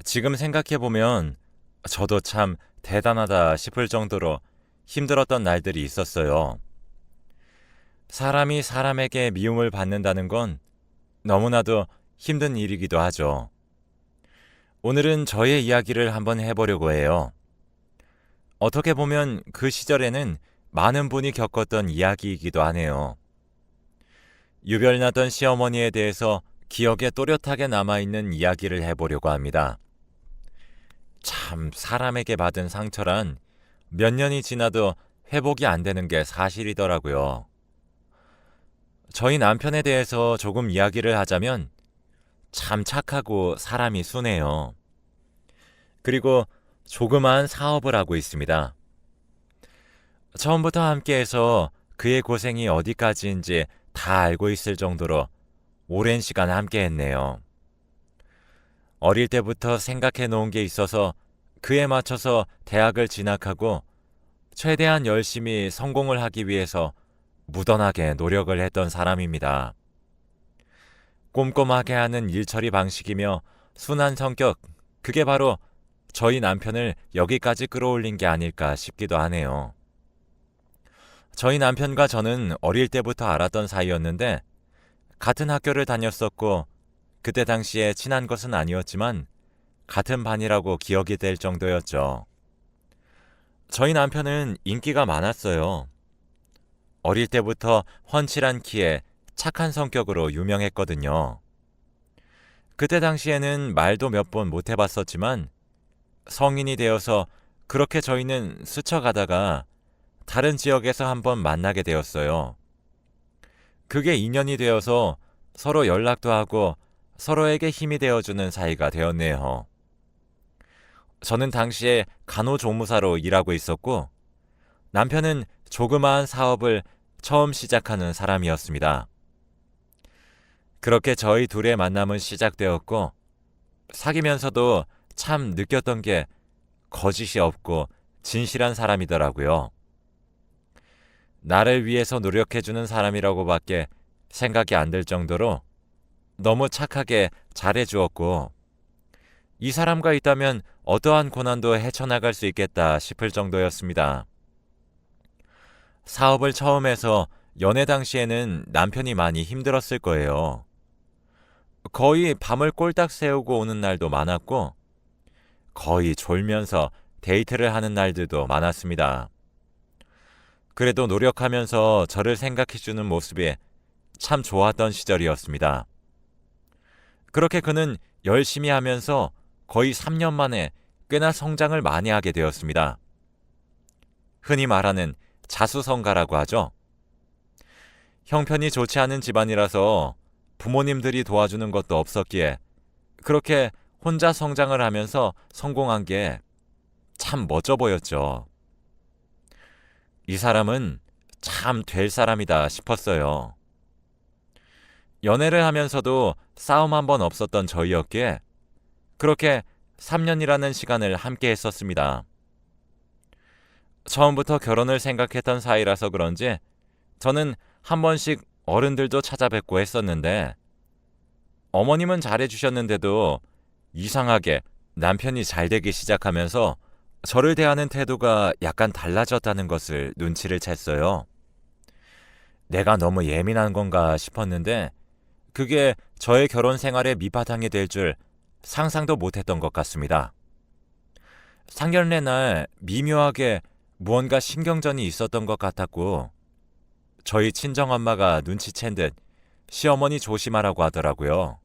지금 생각해보면 저도 참 대단하다 싶을 정도로 힘들었던 날들이 있었어요. 사람이 사람에게 미움을 받는다는 건 너무나도 힘든 일이기도 하죠. 오늘은 저의 이야기를 한번 해보려고 해요. 어떻게 보면 그 시절에는 많은 분이 겪었던 이야기이기도 하네요. 유별나던 시어머니에 대해서 기억에 또렷하게 남아있는 이야기를 해보려고 합니다. 참 사람에게 받은 상처란 몇 년이 지나도 회복이 안 되는 게 사실이더라고요. 저희 남편에 대해서 조금 이야기를 하자면 참 착하고 사람이 순해요. 그리고 조그마한 사업을 하고 있습니다. 처음부터 함께해서 그의 고생이 어디까지인지 다 알고 있을 정도로 오랜 시간 함께했네요. 어릴 때부터 생각해 놓은 게 있어서 그에 맞춰서 대학을 진학하고 최대한 열심히 성공을 하기 위해서 무던하게 노력을 했던 사람입니다. 꼼꼼하게 하는 일처리 방식이며 순한 성격, 그게 바로 저희 남편을 여기까지 끌어올린 게 아닐까 싶기도 하네요. 저희 남편과 저는 어릴 때부터 알았던 사이였는데 같은 학교를 다녔었고 그때 당시에 친한 것은 아니었지만 같은 반이라고 기억이 될 정도였죠. 저희 남편은 인기가 많았어요. 어릴 때부터 훤칠한 키에 착한 성격으로 유명했거든요. 그때 당시에는 말도 몇 번 못 해봤었지만 성인이 되어서 그렇게 저희는 스쳐가다가 다른 지역에서 한번 만나게 되었어요. 그게 인연이 되어서 서로 연락도 하고 서로에게 힘이 되어주는 사이가 되었네요. 저는 당시에 간호조무사로 일하고 있었고 남편은 조그마한 사업을 처음 시작하는 사람이었습니다. 그렇게 저희 둘의 만남은 시작되었고 사귀면서도 참 느꼈던 게 거짓이 없고 진실한 사람이더라고요. 나를 위해서 노력해주는 사람이라고밖에 생각이 안 들 정도로 너무 착하게 잘해주었고 이 사람과 있다면 어떠한 고난도 헤쳐나갈 수 있겠다 싶을 정도였습니다. 사업을 처음 해서 연애 당시에는 남편이 많이 힘들었을 거예요. 거의 밤을 꼴딱 새우고 오는 날도 많았고 거의 졸면서 데이트를 하는 날들도 많았습니다. 그래도 노력하면서 저를 생각해주는 모습이 참 좋았던 시절이었습니다. 그렇게 그는 열심히 하면서 거의 3년 만에 꽤나 성장을 많이 하게 되었습니다. 흔히 말하는 자수성가라고 하죠. 형편이 좋지 않은 집안이라서 부모님들이 도와주는 것도 없었기에 그렇게 혼자 성장을 하면서 성공한 게 참 멋져 보였죠. 이 사람은 참 될 사람이다 싶었어요. 연애를 하면서도 싸움 한 번 없었던 저희였기에 그렇게 3년이라는 시간을 함께 했었습니다. 처음부터 결혼을 생각했던 사이라서 그런지 저는 한 번씩 어른들도 찾아뵙고 했었는데 어머님은 잘해주셨는데도 이상하게 남편이 잘되기 시작하면서 저를 대하는 태도가 약간 달라졌다는 것을 눈치를 챘어요. 내가 너무 예민한 건가 싶었는데 그게 저의 결혼 생활의 밑바탕이 될 줄 상상도 못했던 것 같습니다. 상견례 날 미묘하게 무언가 신경전이 있었던 것 같았고 저희 친정엄마가 눈치챈 듯 시어머니 조심하라고 하더라고요.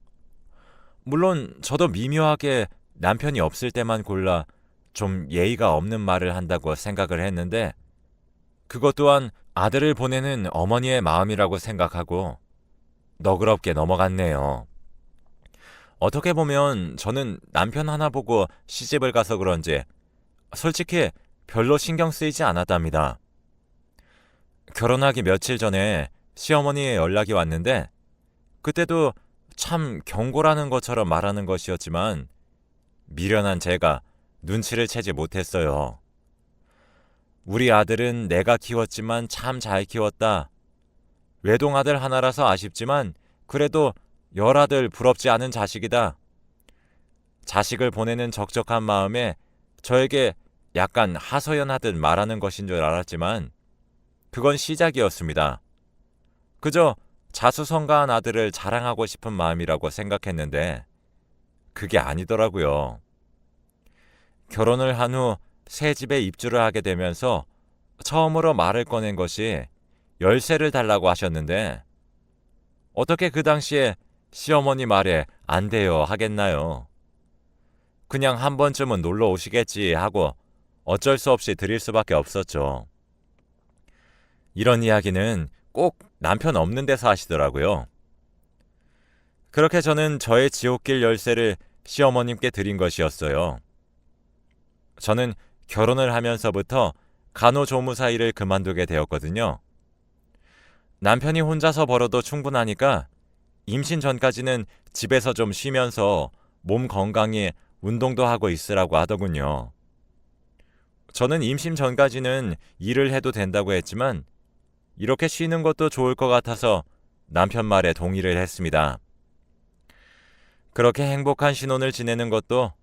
물론 저도 미묘하게 남편이 없을 때만 골라 좀 예의가 없는 말을 한다고 생각을 했는데 그것 또한 아들을 보내는 어머니의 마음이라고 생각하고 너그럽게 넘어갔네요. 어떻게 보면 저는 남편 하나 보고 시집을 가서 그런지 솔직히 별로 신경 쓰이지 않았답니다. 결혼하기 며칠 전에 시어머니의 연락이 왔는데 그때도 참 경고라는 것처럼 말하는 것이었지만 미련한 제가 눈치를 채지 못했어요. 우리 아들은 내가 키웠지만 참 잘 키웠다. 외동아들 하나라서 아쉽지만 그래도 열아들 부럽지 않은 자식이다. 자식을 보내는 적적한 마음에 저에게 약간 하소연하듯 말하는 것인 줄 알았지만 그건 시작이었습니다. 그저 자수성가한 아들을 자랑하고 싶은 마음이라고 생각했는데 그게 아니더라고요. 결혼을 한 후 새 집에 입주를 하게 되면서 처음으로 말을 꺼낸 것이 열쇠를 달라고 하셨는데 어떻게 그 당시에 시어머니 말에 안 돼요 하겠나요? 그냥 한 번쯤은 놀러 오시겠지 하고 어쩔 수 없이 드릴 수밖에 없었죠. 이런 이야기는 꼭 남편 없는 데서 하시더라고요. 그렇게 저는 저의 지옥길 열쇠를 시어머님께 드린 것이었어요. 저는 결혼을 하면서부터 간호조무사 일을 그만두게 되었거든요. 남편이 혼자서 벌어도 충분하니까 임신 전까지는 집에서 좀 쉬면서 몸 건강히 운동도 하고 있으라고 하더군요. 저는 임신 전까지는 일을 해도 된다고 했지만 이렇게 쉬는 것도 좋을 것 같아서 남편 말에 동의를 했습니다. 그렇게 행복한 신혼을 지내는 것도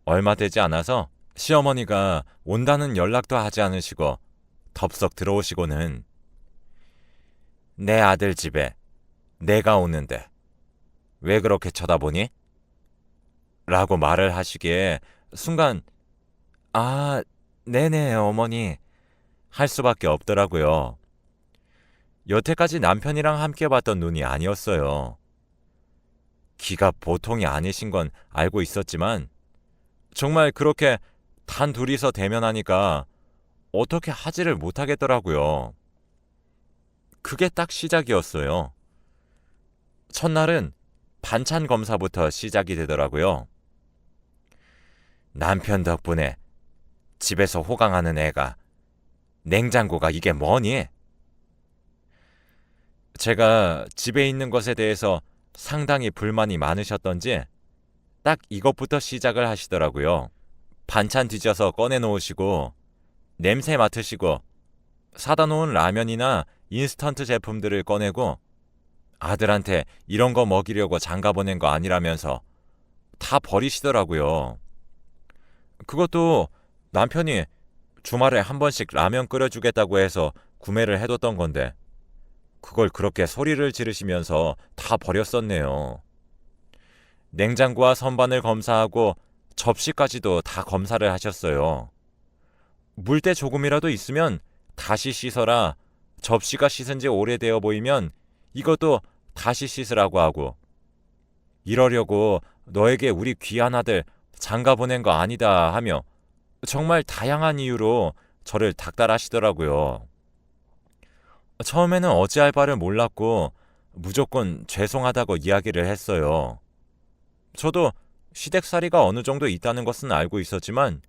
얼마 되지 않아서 시어머니가 온다는 연락도 하지 않으시고 덥석 들어오시고는 내 아들 집에 내가 오는데 왜 그렇게 쳐다보니? 라고 말을 하시기에 순간 아, 네네 어머니 할 수밖에 없더라고요. 여태까지 남편이랑 함께 봤던 눈이 아니었어요. 기가 보통이 아니신 건 알고 있었지만 정말 그렇게 단 둘이서 대면하니까 어떻게 하지를 못하겠더라고요. 그게 딱 시작이었어요. 첫날은 반찬 검사부터 시작이 되더라고요. 남편 덕분에 집에서 호강하는 애가 냉장고가 이게 뭐니? 제가 집에 있는 것에 대해서 상당히 불만이 많으셨던지 딱 이것부터 시작을 하시더라고요. 반찬 뒤져서 꺼내놓으시고 냄새 맡으시고 사다 놓은 라면이나 인스턴트 제품들을 꺼내고 아들한테 이런 거 먹이려고 장가 보낸 거 아니라면서 다 버리시더라고요. 그것도 남편이 주말에 한 번씩 라면 끓여주겠다고 해서 구매를 해뒀던 건데 그걸 그렇게 소리를 지르시면서 다 버렸었네요. 냉장고와 선반을 검사하고 접시까지도 다 검사를 하셨어요. 물때 조금이라도 있으면 다시 씻어라. 접시가 씻은 지 오래되어 보이면 이것도 다시 씻으라고 하고 이러려고 너에게 우리 귀한 아들 장가 보낸 거 아니다 하며 정말 다양한 이유로 저를 닥달하시더라고요. 처음에는 어찌할 바를 몰랐고 무조건 죄송하다고 이야기를 했어요. 저도 시댁살이가 어느 정도 있다는 것은 알고 있었지만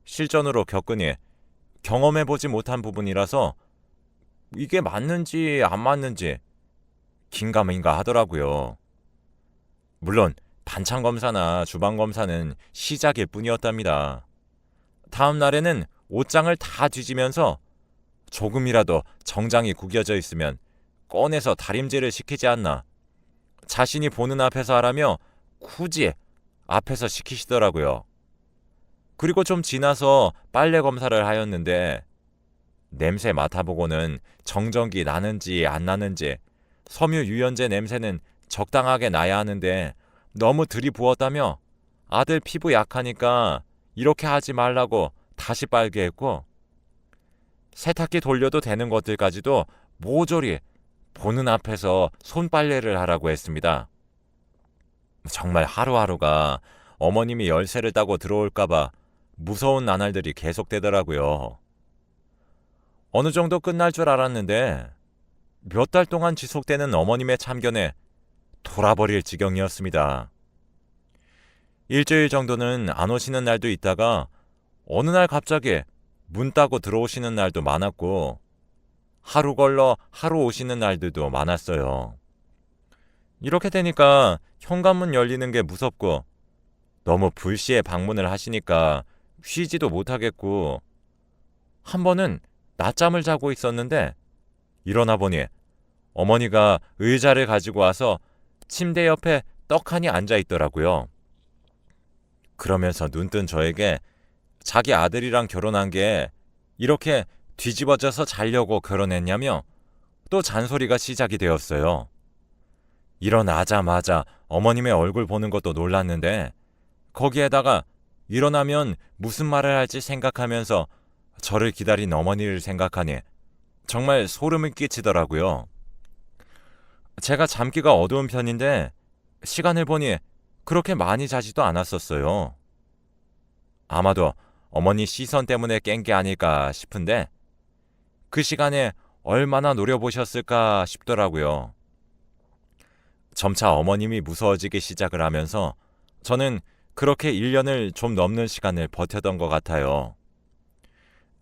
실전으로 겪으니 경험해보지 못한 부분이라서 이게 맞는지 안 맞는지 긴가민가 하더라고요. 물론 반찬 검사나 주방 검사는 시작일 뿐이었답니다. 다음 날에는 옷장을 다 뒤지면서 조금이라도 정장이 구겨져 있으면 꺼내서 다림질을 시키지 않나. 자신이 보는 앞에서 하라며 굳이 앞에서 시키시더라고요. 그리고 좀 지나서 빨래 검사를 하였는데 냄새 맡아보고는 정전기 나는지 안 나는지 섬유 유연제 냄새는 적당하게 나야 하는데 너무 들이부었다며 아들 피부 약하니까 이렇게 하지 말라고 다시 빨게 했고 세탁기 돌려도 되는 것들까지도 모조리 보는 앞에서 손빨래를 하라고 했습니다. 정말 하루하루가 어머님이 열쇠를 따고 들어올까봐 무서운 나날들이 계속되더라고요. 어느 정도 끝날 줄 알았는데 몇 달 동안 지속되는 어머님의 참견에 돌아버릴 지경이었습니다. 일주일 정도는 안 오시는 날도 있다가 어느 날 갑자기 문 따고 들어오시는 날도 많았고 하루 걸러 하루 오시는 날들도 많았어요. 이렇게 되니까 현관문 열리는 게 무섭고 너무 불시에 방문을 하시니까 쉬지도 못하겠고 한 번은 낮잠을 자고 있었는데 일어나 보니 어머니가 의자를 가지고 와서 침대 옆에 떡하니 앉아 있더라고요. 그러면서 눈뜬 저에게 자기 아들이랑 결혼한 게 이렇게 뒤집어져서 자려고 결혼했냐며 또 잔소리가 시작이 되었어요. 일어나자마자 어머님의 얼굴 보는 것도 놀랐는데 거기에다가 일어나면 무슨 말을 할지 생각하면서 저를 기다린 어머니를 생각하니 정말 소름이 끼치더라고요. 제가 잠기가 어두운 편인데 시간을 보니 그렇게 많이 자지도 않았었어요. 아마도 어머니 시선 때문에 깬 게 아닐까 싶은데 그 시간에 얼마나 노려보셨을까 싶더라고요. 점차 어머님이 무서워지기 시작을 하면서 저는 그렇게 1년을 좀 넘는 시간을 버텼던 것 같아요.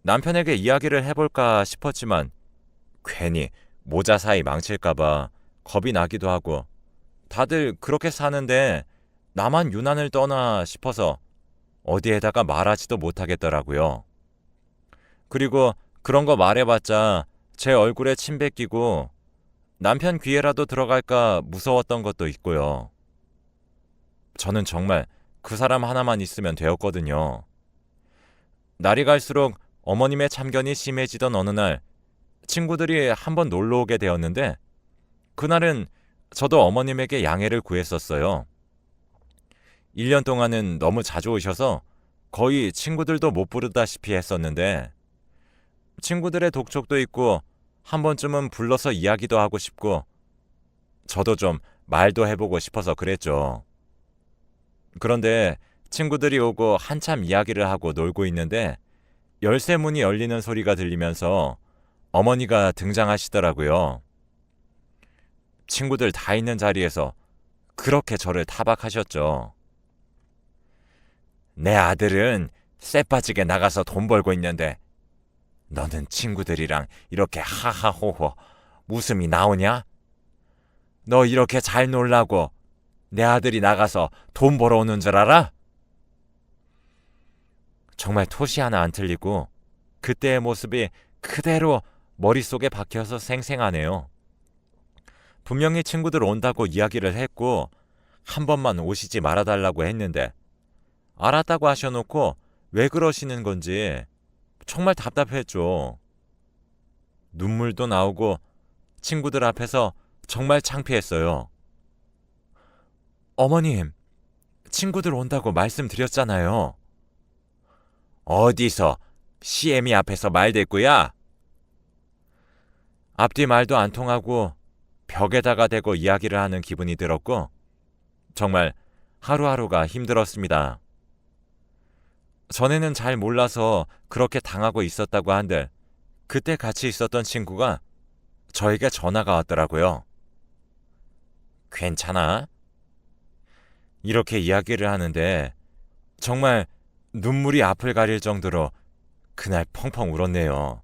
남편에게 이야기를 해볼까 싶었지만 괜히 모자 사이 망칠까봐 겁이 나기도 하고 다들 그렇게 사는데 나만 유난을 떠나 싶어서 어디에다가 말하지도 못하겠더라고요. 그리고 그런 거 말해봤자 제 얼굴에 침 뱉기고 남편 귀에라도 들어갈까 무서웠던 것도 있고요. 저는 정말 그 사람 하나만 있으면 되었거든요. 날이 갈수록 어머님의 참견이 심해지던 어느 날 친구들이 한번 놀러 오게 되었는데 그날은 저도 어머님에게 양해를 구했었어요. 1년 동안은 너무 자주 오셔서 거의 친구들도 못 부르다시피 했었는데 친구들의 독촉도 있고 한 번쯤은 불러서 이야기도 하고 싶고 저도 좀 말도 해보고 싶어서 그랬죠. 그런데 친구들이 오고 한참 이야기를 하고 놀고 있는데 열쇠 문이 열리는 소리가 들리면서 어머니가 등장하시더라고요. 친구들 다 있는 자리에서 그렇게 저를 타박하셨죠. 내 아들은 쎄 빠지게 나가서 돈 벌고 있는데 너는 친구들이랑 이렇게 하하호호 웃음이 나오냐? 너 이렇게 잘 놀라고 내 아들이 나가서 돈 벌어오는 줄 알아? 정말 토시 하나 안 틀리고 그때의 모습이 그대로 머릿속에 박혀서 생생하네요. 분명히 친구들 온다고 이야기를 했고 한 번만 오시지 말아달라고 했는데 알았다고 하셔놓고 왜 그러시는 건지 정말 답답했죠. 눈물도 나오고 친구들 앞에서 정말 창피했어요. 어머님, 친구들 온다고 말씀드렸잖아요. 어디서 CM이 앞에서 말대꾸야? 앞뒤 말도 안 통하고 벽에다가 대고 이야기를 하는 기분이 들었고 정말 하루하루가 힘들었습니다. 전에는 잘 몰라서 그렇게 당하고 있었다고 한들 그때 같이 있었던 친구가 저에게 전화가 왔더라고요. 괜찮아? 이렇게 이야기를 하는데 정말 눈물이 앞을 가릴 정도로 그날 펑펑 울었네요.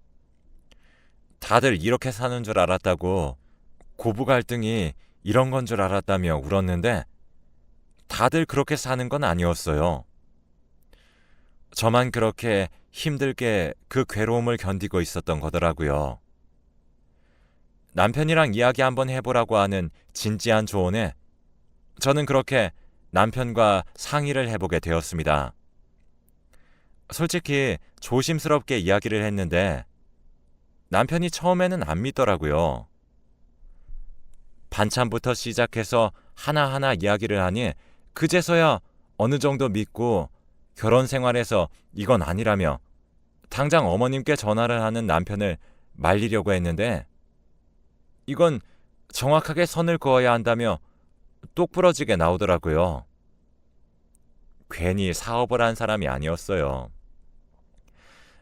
다들 이렇게 사는 줄 알았다고 고부 갈등이 이런 건 줄 알았다며 울었는데 다들 그렇게 사는 건 아니었어요. 저만 그렇게 힘들게 그 괴로움을 견디고 있었던 거더라고요. 남편이랑 이야기 한번 해보라고 하는 진지한 조언에 저는 그렇게 남편과 상의를 해보게 되었습니다. 솔직히 조심스럽게 이야기를 했는데 남편이 처음에는 안 믿더라고요. 반찬부터 시작해서 하나하나 이야기를 하니 그제서야 어느 정도 믿고 결혼 생활에서 이건 아니라며 당장 어머님께 전화를 하는 남편을 말리려고 했는데 이건 정확하게 선을 그어야 한다며 똑부러지게 나오더라고요. 괜히 사업을 한 사람이 아니었어요.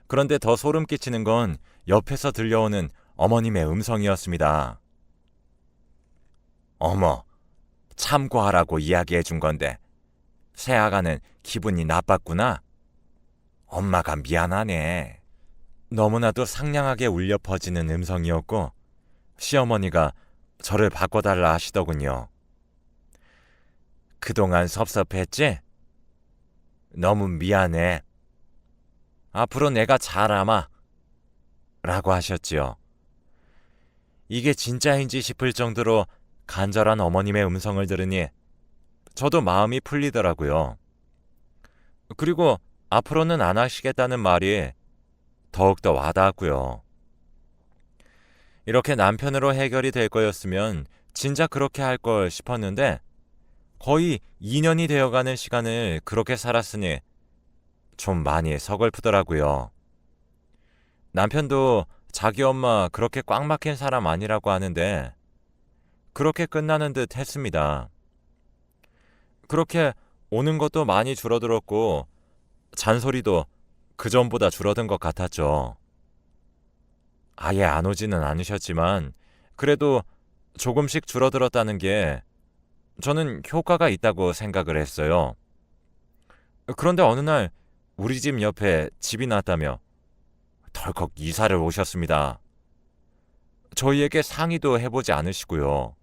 그런데 더 소름 끼치는 건 옆에서 들려오는 어머님의 음성이었습니다. 어머, 참고하라고 이야기해 준 건데 새아가는 기분이 나빴구나. 엄마가 미안하네. 너무나도 상냥하게 울려 퍼지는 음성이었고 시어머니가 저를 바꿔달라 하시더군요. 그동안 섭섭했지? 너무 미안해. 앞으로 내가 잘아마 라고 하셨지요. 이게 진짜인지 싶을 정도로 간절한 어머님의 음성을 들으니 저도 마음이 풀리더라고요. 그리고 앞으로는 안 하시겠다는 말이 더욱더 와닿았고요. 이렇게 남편으로 해결이 될 거였으면 진짜 그렇게 할 걸 싶었는데 거의 2년이 되어가는 시간을 그렇게 살았으니 좀 많이 서글프더라고요. 남편도 자기 엄마 그렇게 꽉 막힌 사람 아니라고 하는데 그렇게 끝나는 듯 했습니다. 그렇게 오는 것도 많이 줄어들었고 잔소리도 그전보다 줄어든 것 같았죠. 아예 안 오지는 않으셨지만 그래도 조금씩 줄어들었다는 게 저는 효과가 있다고 생각을 했어요. 그런데 어느 날 우리 집 옆에 집이 났다며 덜컥 이사를 오셨습니다. 저희에게 상의도 해보지 않으시고요.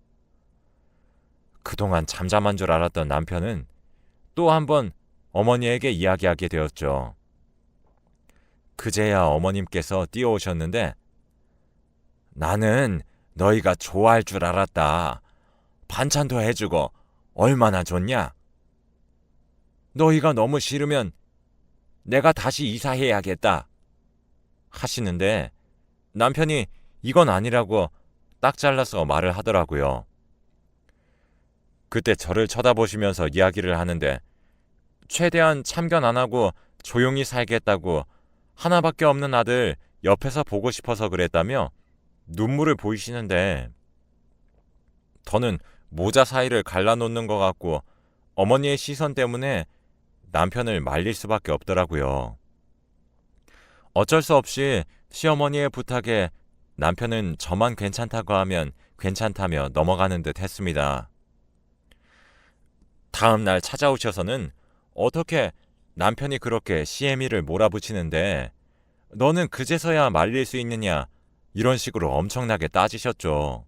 그동안 잠잠한 줄 알았던 남편은 또 한 번 어머니에게 이야기하게 되었죠. 그제야 어머님께서 뛰어오셨는데 나는 너희가 좋아할 줄 알았다. 반찬도 해주고 얼마나 좋냐? 너희가 너무 싫으면 내가 다시 이사해야겠다. 하시는데 남편이 이건 아니라고 딱 잘라서 말을 하더라고요. 그때 저를 쳐다보시면서 이야기를 하는데 최대한 참견 안 하고 조용히 살겠다고 하나밖에 없는 아들 옆에서 보고 싶어서 그랬다며 눈물을 보이시는데 저는 모자 사이를 갈라놓는 것 같고 어머니의 시선 때문에 남편을 말릴 수밖에 없더라고요. 어쩔 수 없이 시어머니의 부탁에 남편은 저만 괜찮다고 하면 괜찮다며 넘어가는 듯 했습니다. 다음 날 찾아오셔서는 어떻게 남편이 그렇게 시애미를 몰아붙이는데 너는 그제서야 말릴 수 있느냐 이런 식으로 엄청나게 따지셨죠.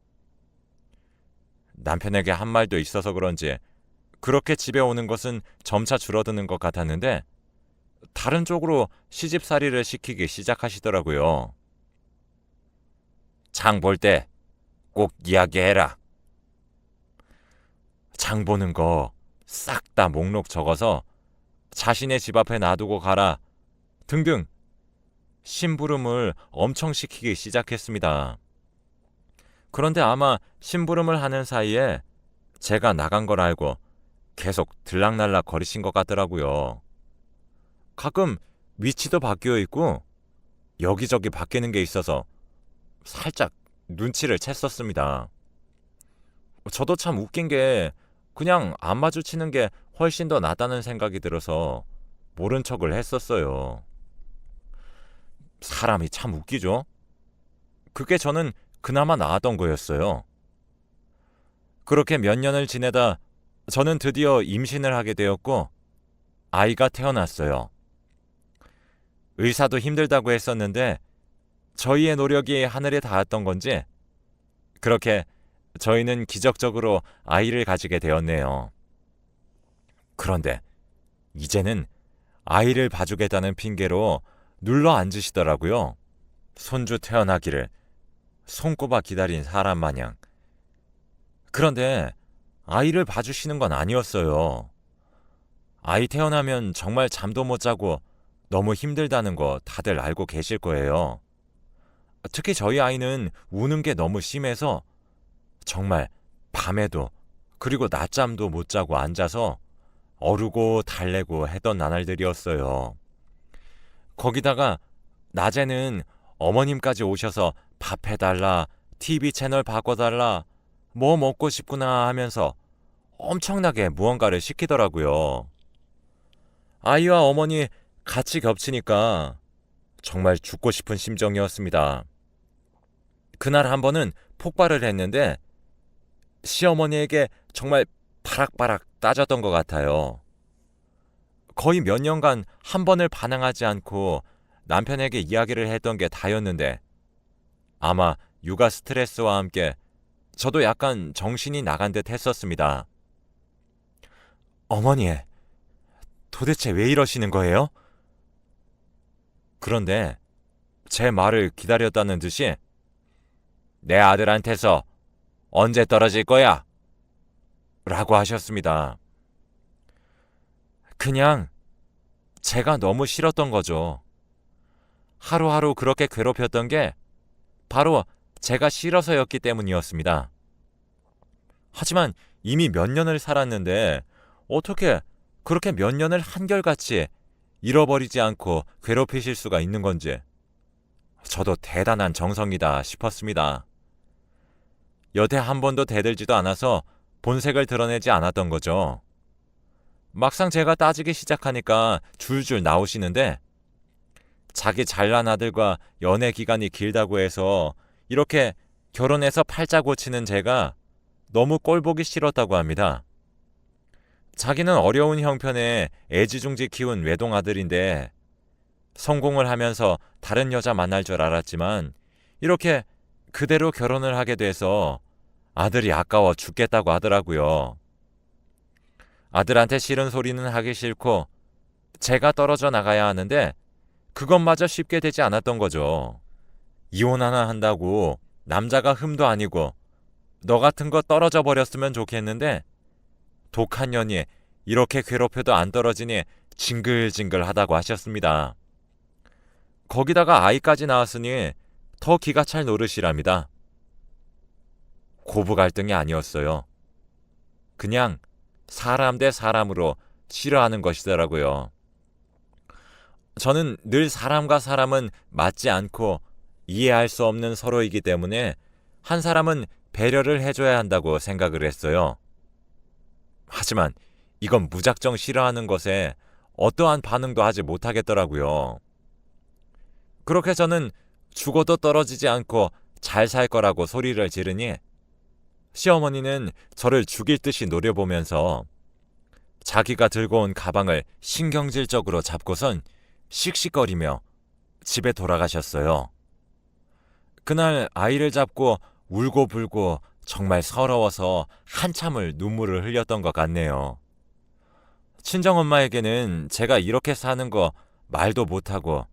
남편에게 한 말도 있어서 그런지 그렇게 집에 오는 것은 점차 줄어드는 것 같았는데 다른 쪽으로 시집살이를 시키기 시작하시더라고요. 장 볼 때 꼭 이야기해라. 장 보는 거 싹 다 목록 적어서 자신의 집 앞에 놔두고 가라 등등 심부름을 엄청 시키기 시작했습니다. 그런데 아마 심부름을 하는 사이에 제가 나간 걸 알고 계속 들락날락 거리신 것 같더라고요. 가끔 위치도 바뀌어 있고 여기저기 바뀌는 게 있어서 살짝 눈치를 챘었습니다. 저도 참 웃긴 게 그냥 안 마주치는 게 훨씬 더 낫다는 생각이 들어서 모른 척을 했었어요. 사람이 참 웃기죠? 그게 저는 그나마 나았던 거였어요. 그렇게 몇 년을 지내다 저는 드디어 임신을 하게 되었고 아이가 태어났어요. 의사도 힘들다고 했었는데 저희의 노력이 하늘에 닿았던 건지 그렇게 저희는 기적적으로 아이를 가지게 되었네요. 그런데 이제는 아이를 봐주겠다는 핑계로 눌러 앉으시더라고요. 손주 태어나기를 손꼽아 기다린 사람 마냥. 그런데 아이를 봐주시는 건 아니었어요. 아이 태어나면 정말 잠도 못 자고 너무 힘들다는 거 다들 알고 계실 거예요. 특히 저희 아이는 우는 게 너무 심해서 정말 밤에도 그리고 낮잠도 못 자고 앉아서 어르고 달래고 했던 나날들이었어요. 거기다가 낮에는 어머님까지 오셔서 밥 해달라, TV 채널 바꿔달라, 뭐 먹고 싶구나 하면서 엄청나게 무언가를 시키더라고요. 아이와 어머니 같이 겹치니까 정말 죽고 싶은 심정이었습니다. 그날 한 번은 폭발을 했는데 시어머니에게 정말 바락바락 따졌던 것 같아요. 거의 몇 년간 한 번을 반항하지 않고 남편에게 이야기를 했던 게 다였는데 아마 육아 스트레스와 함께 저도 약간 정신이 나간 듯 했었습니다. 어머니, 도대체 왜 이러시는 거예요? 그런데 제 말을 기다렸다는 듯이 내 아들한테서 언제 떨어질 거야? 라고 하셨습니다. 그냥 제가 너무 싫었던 거죠. 하루하루 그렇게 괴롭혔던 게 바로 제가 싫어서였기 때문이었습니다. 하지만 이미 몇 년을 살았는데 어떻게 그렇게 몇 년을 한결같이 잃어버리지 않고 괴롭히실 수가 있는 건지 저도 대단한 정성이다 싶었습니다. 여태 한 번도 대들지도 않아서 본색을 드러내지 않았던 거죠. 막상 제가 따지기 시작하니까 줄줄 나오시는데 자기 잘난 아들과 연애 기간이 길다고 해서 이렇게 결혼해서 팔자 고치는 제가 너무 꼴보기 싫었다고 합니다. 자기는 어려운 형편에 애지중지 키운 외동아들인데 성공을 하면서 다른 여자 만날 줄 알았지만 이렇게 그대로 결혼을 하게 돼서 아들이 아까워 죽겠다고 하더라고요. 아들한테 싫은 소리는 하기 싫고 제가 떨어져 나가야 하는데 그것마저 쉽게 되지 않았던 거죠. 이혼 하나 한다고 남자가 흠도 아니고 너 같은 거 떨어져 버렸으면 좋겠는데 독한 년이 이렇게 괴롭혀도 안 떨어지니 징글징글하다고 하셨습니다. 거기다가 아이까지 낳았으니 더 기가 찰 노릇이랍니다. 고부 갈등이 아니었어요. 그냥 사람 대 사람으로 싫어하는 것이더라고요. 저는 늘 사람과 사람은 맞지 않고 이해할 수 없는 서로이기 때문에 한 사람은 배려를 해줘야 한다고 생각을 했어요. 하지만 이건 무작정 싫어하는 것에 어떠한 반응도 하지 못하겠더라고요. 그렇게 저는 죽어도 떨어지지 않고 잘 살 거라고 소리를 지르니 시어머니는 저를 죽일 듯이 노려보면서 자기가 들고 온 가방을 신경질적으로 잡고선 씩씩거리며 집에 돌아가셨어요. 그날 아이를 잡고 울고불고 정말 서러워서 한참을 눈물을 흘렸던 것 같네요. 친정엄마에게는 제가 이렇게 사는 거 말도 못하고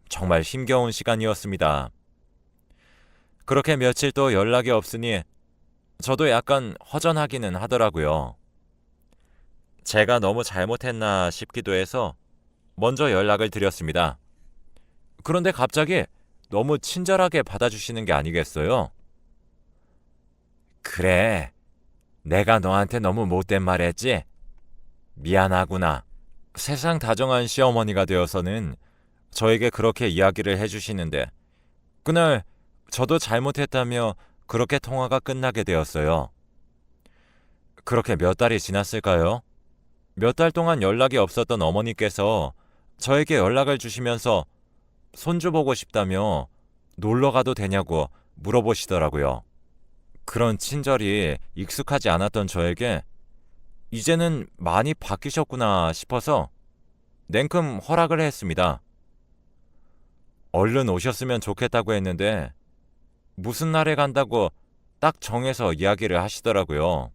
정말 힘겨운 시간이었습니다. 그렇게 며칠 또 연락이 없으니 저도 약간 허전하기는 하더라고요. 제가 너무 잘못했나 싶기도 해서 먼저 연락을 드렸습니다. 그런데 갑자기 너무 친절하게 받아주시는 게 아니겠어요? 그래, 내가 너한테 너무 못된 말 했지? 미안하구나. 세상 다정한 시어머니가 되어서는 저에게 그렇게 이야기를 해주시는데 그날 저도 잘못했다며 그렇게 통화가 끝나게 되었어요. 그렇게 몇 달이 지났을까요? 몇 달 동안 연락이 없었던 어머니께서 저에게 연락을 주시면서 손주 보고 싶다며 놀러 가도 되냐고 물어보시더라고요. 그런 친절이 익숙하지 않았던 저에게 이제는 많이 바뀌셨구나 싶어서 냉큼 허락을 했습니다. 얼른 오셨으면 좋겠다고 했는데 무슨 날에 간다고 딱 정해서 이야기를 하시더라고요.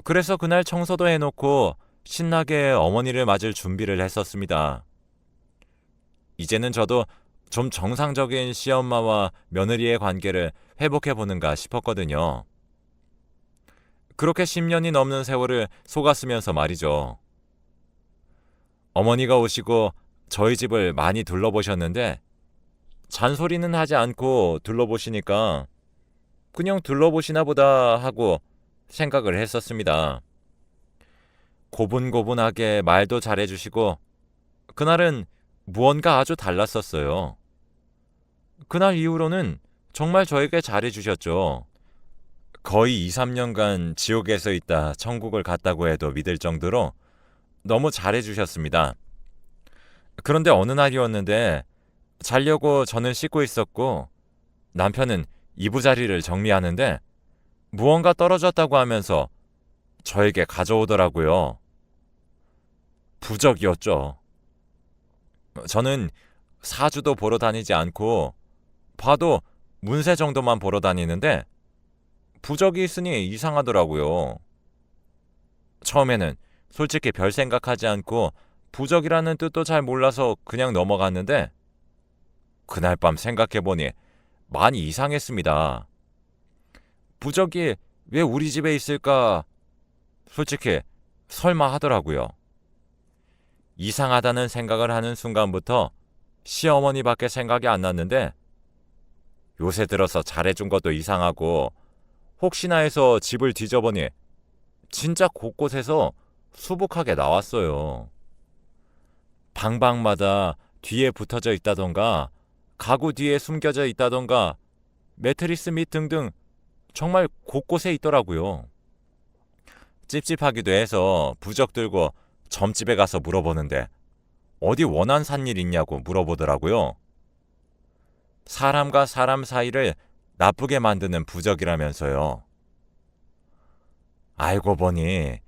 그래서 그날 청소도 해놓고 신나게 어머니를 맞을 준비를 했었습니다. 이제는 저도 좀 정상적인 시엄마와 며느리의 관계를 회복해보는가 싶었거든요. 그렇게 10년이 넘는 세월을 속았으면서 말이죠. 어머니가 오시고 저희 집을 많이 둘러보셨는데 잔소리는 하지 않고 둘러보시니까 그냥 둘러보시나 보다 하고 생각을 했었습니다. 고분고분하게 말도 잘해주시고 그날은 무언가 아주 달랐었어요. 그날 이후로는 정말 저에게 잘해주셨죠. 거의 2, 3년간 지옥에서 있다 천국을 갔다고 해도 믿을 정도로 너무 잘해주셨습니다. 그런데 어느 날이었는데 자려고 저는 씻고 있었고 남편은 이부자리를 정리하는데 무언가 떨어졌다고 하면서 저에게 가져오더라고요. 부적이었죠. 저는 사주도 보러 다니지 않고 봐도 문세 정도만 보러 다니는데 부적이 있으니 이상하더라고요. 처음에는 솔직히 별 생각하지 않고 부적이라는 뜻도 잘 몰라서 그냥 넘어갔는데 그날 밤 생각해보니 많이 이상했습니다. 부적이 왜 우리 집에 있을까? 솔직히 설마 하더라고요. 이상하다는 생각을 하는 순간부터 시어머니밖에 생각이 안 났는데 요새 들어서 잘해준 것도 이상하고 혹시나 해서 집을 뒤져보니 진짜 곳곳에서 수북하게 나왔어요. 방방마다 뒤에 붙어져 있다던가 가구 뒤에 숨겨져 있다던가 매트리스 밑 등등 정말 곳곳에 있더라고요. 찝찝하기도 해서 부적 들고 점집에 가서 물어보는데 어디 원한 산 일 있냐고 물어보더라고요. 사람과 사람 사이를 나쁘게 만드는 부적이라면서요. 알고 보니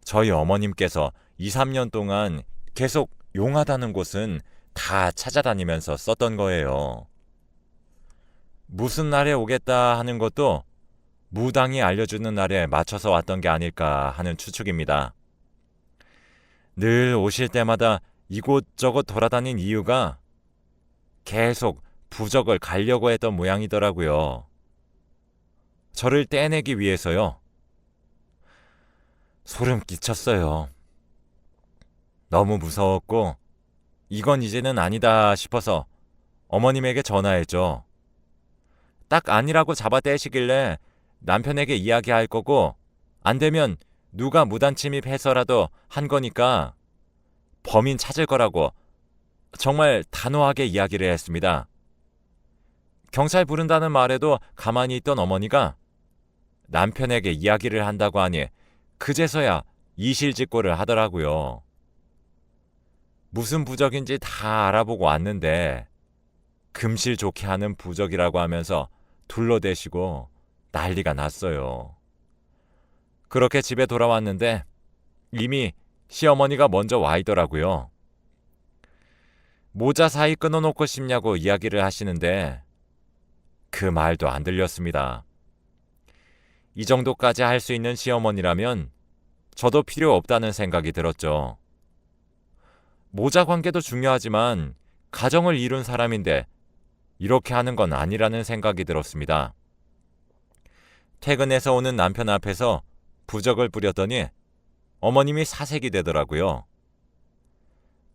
저희 어머님께서 2, 3년 동안 계속 용하다는 곳은 다 찾아다니면서 썼던 거예요. 무슨 날에 오겠다 하는 것도 무당이 알려주는 날에 맞춰서 왔던 게 아닐까 하는 추측입니다. 늘 오실 때마다 이곳저곳 돌아다닌 이유가 계속 부적을 가려고 했던 모양이더라고요. 저를 떼내기 위해서요. 소름 끼쳤어요. 너무 무서웠고 이건 이제는 아니다 싶어서 어머님에게 전화했죠. 딱 아니라고 잡아떼시길래 남편에게 이야기할 거고 안 되면 누가 무단 침입해서라도 한 거니까 범인 찾을 거라고 정말 단호하게 이야기를 했습니다. 경찰 부른다는 말에도 가만히 있던 어머니가 남편에게 이야기를 한다고 하니 그제서야 이실직고를 하더라고요. 무슨 부적인지 다 알아보고 왔는데 금실 좋게 하는 부적이라고 하면서 둘러대시고 난리가 났어요. 그렇게 집에 돌아왔는데 이미 시어머니가 먼저 와 있더라고요. 모자 사이 끊어놓고 싶냐고 이야기를 하시는데 그 말도 안 들렸습니다. 이 정도까지 할 수 있는 시어머니라면 저도 필요 없다는 생각이 들었죠. 모자 관계도 중요하지만 가정을 이룬 사람인데 이렇게 하는 건 아니라는 생각이 들었습니다. 퇴근해서 오는 남편 앞에서 부적을 뿌렸더니 어머님이 사색이 되더라고요.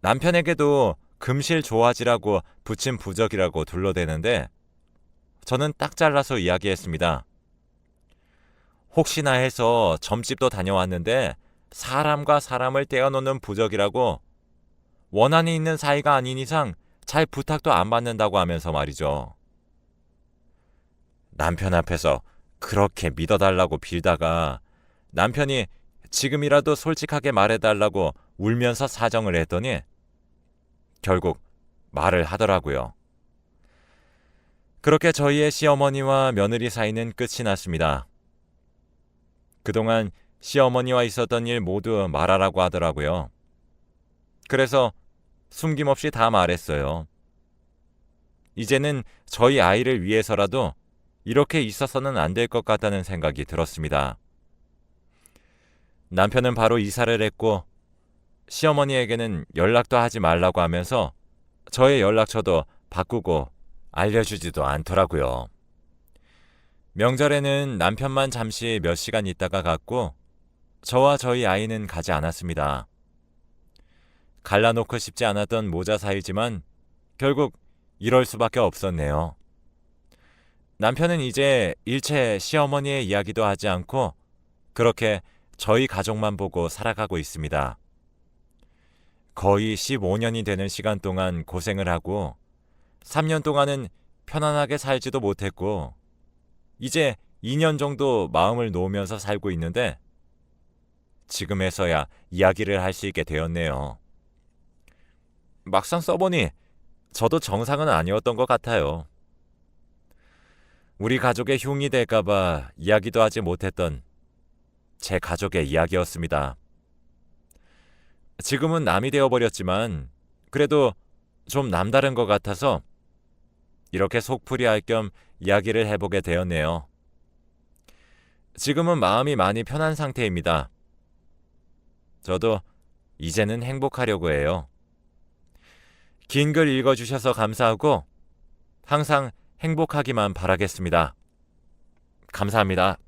남편에게도 금실 좋아지라고 붙인 부적이라고 둘러대는데 저는 딱 잘라서 이야기했습니다. 혹시나 해서 점집도 다녀왔는데 사람과 사람을 떼어놓는 부적이라고 원한이 있는 사이가 아닌 이상 잘 부탁도 안 받는다고 하면서 말이죠. 남편 앞에서 그렇게 믿어달라고 빌다가 남편이 지금이라도 솔직하게 말해달라고 울면서 사정을 했더니 결국 말을 하더라고요. 그렇게 저희의 시어머니와 며느리 사이는 끝이 났습니다. 그동안 시어머니와 있었던 일 모두 말하라고 하더라고요. 그래서 숨김없이 다 말했어요. 이제는 저희 아이를 위해서라도 이렇게 있어서는 안 될 것 같다는 생각이 들었습니다. 남편은 바로 이사를 했고 시어머니에게는 연락도 하지 말라고 하면서 저의 연락처도 바꾸고 알려주지도 않더라고요. 명절에는 남편만 잠시 몇 시간 있다가 갔고 저와 저희 아이는 가지 않았습니다. 갈라놓고 싶지 않았던 모자 사이지만 결국 이럴 수밖에 없었네요. 남편은 이제 일체 시어머니의 이야기도 하지 않고 그렇게 저희 가족만 보고 살아가고 있습니다. 거의 15년이 되는 시간 동안 고생을 하고 3년 동안은 편안하게 살지도 못했고 이제 2년 정도 마음을 놓으면서 살고 있는데 지금에서야 이야기를 할 수 있게 되었네요. 막상 써보니 저도 정상은 아니었던 것 같아요. 우리 가족의 흉이 될까봐 이야기도 하지 못했던 제 가족의 이야기였습니다. 지금은 남이 되어버렸지만 그래도 좀 남다른 것 같아서 이렇게 속풀이할 겸 이야기를 해보게 되었네요. 지금은 마음이 많이 편한 상태입니다. 저도 이제는 행복하려고 해요. 긴 글 읽어주셔서 감사하고 항상 행복하기만 바라겠습니다. 감사합니다.